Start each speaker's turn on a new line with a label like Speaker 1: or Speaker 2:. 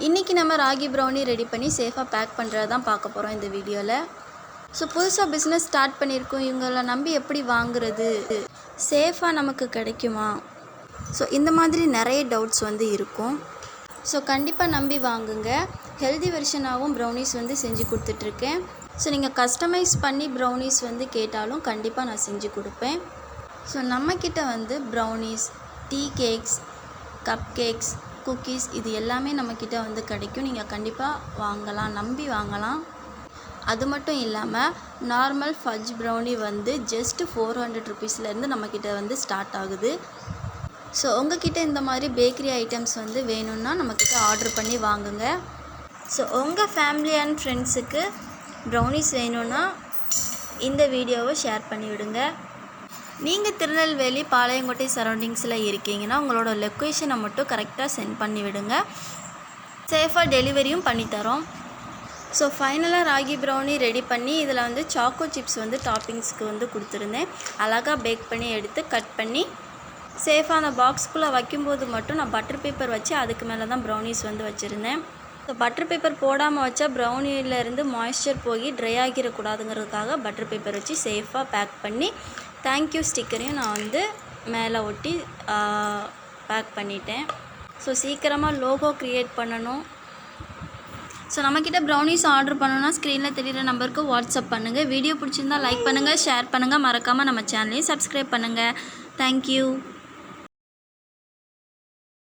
Speaker 1: இன்றைக்கி நம்ம ragi brownie ready பண்ணி சேஃபாக பேக் பண்ணுறது தான் பார்க்க போகிறோம் இந்த வீடியோவில். ஸோ புதுசாக பிஸ்னஸ் ஸ்டார்ட் பண்ணியிருக்கோம், இவங்கள நம்பி எப்படி வாங்குறது, சேஃபாக நமக்கு கிடைக்குமா, ஸோ இந்த மாதிரி நிறைய டவுட்ஸ் இருக்கும். ஸோ கண்டிப்பாக நம்பி வாங்குங்க. ஹெல்தி வெர்ஷனாகவும் ப்ரௌனிஸ் செஞ்சு கொடுத்துட்ருக்கேன். ஸோ நீங்கள் கஸ்டமைஸ் பண்ணி ப்ரௌனிஸ் கேட்டாலும் கண்டிப்பாக நான் செஞ்சு கொடுப்பேன். ஸோ நம்மக்கிட்ட brownies, tea cakes, cup cakes, cookies இது எல்லாமே நம்மக்கிட்ட கிடைக்கும். நீங்கள் கண்டிப்பாக வாங்கலாம், நம்பி வாங்கலாம். அது மட்டும் இல்லாமல் நார்மல் ஃபஜ் ப்ரௌனி ஜஸ்ட் 400 ருபீஸ்லேருந்து நம்மக்கிட்ட ஸ்டார்ட் ஆகுது. ஸோ உங்கள்கிட்ட இந்த மாதிரி பேக்கரி ஐட்டம்ஸ் வேணும்னா நம்மக்கிட்ட ஆர்டர் பண்ணி வாங்குங்க. ஸோ உங்கள் ஃபேமிலி அண்ட் ஃப்ரெண்ட்ஸுக்கு ப்ரௌனிஸ் வேணும்னா இந்த வீடியோவை ஷேர் பண்ணிவிடுங்க. நீங்கள் திருநெல்வேலி, பாளையங்கோட்டை சரௌண்டிங்ஸில் இருக்கீங்கன்னா உங்களோட லொக்கேஷனை மட்டும் கரெக்டாக சென்ட் பண்ணி விடுங்க. சேஃபாக டெலிவரியும் பண்ணித்தரோம். ஸோ ஃபைனலாக ராகி ப்ரௌனி ரெடி பண்ணி இதில் சாக்கோ சிப்ஸ் டாப்பிங்ஸ்க்கு கொடுத்துருந்தேன். அழகாக பேக் பண்ணி எடுத்து கட் பண்ணி சேஃபாக அந்த பாக்ஸ்குள்ளே வைக்கும்போது மட்டும் நான் பட்டர் பேப்பர் வச்சு அதுக்கு மேலே தான் ப்ரௌனிஸ் வச்சுருந்தேன். ஸோ பட்டர் பேப்பர் போடாமல் வச்சா ப்ரௌனியிலேருந்து மாய்ஸ்சர் போய் ட்ரை ஆகிடக்கூடாதுங்கிறதுக்காக பட்டர் பேப்பர் வச்சு சேஃபாக பேக் பண்ணி தேங்க்யூ ஸ்டிக்கரையும் நான் மேலே ஒட்டி பேக் பண்ணிட்டேன். ஸோ சீக்கிரமாக லோகோ க்ரியேட் பண்ணணும். ஸோ நம்மக்கிட்ட ப்ரௌனிஸ் ஆர்டர் பண்ணணுன்னா ஸ்க்ரீனில் தெரிகிற நம்பருக்கு வாட்ஸ்அப் பண்ணுங்கள். வீடியோ பிடிச்சிருந்தால் லைக் பண்ணுங்கள், ஷேர் பண்ணுங்கள், மறக்காமல் நம்ம சேனலையும் சப்ஸ்கிரைப் பண்ணுங்கள். தேங்க்யூ.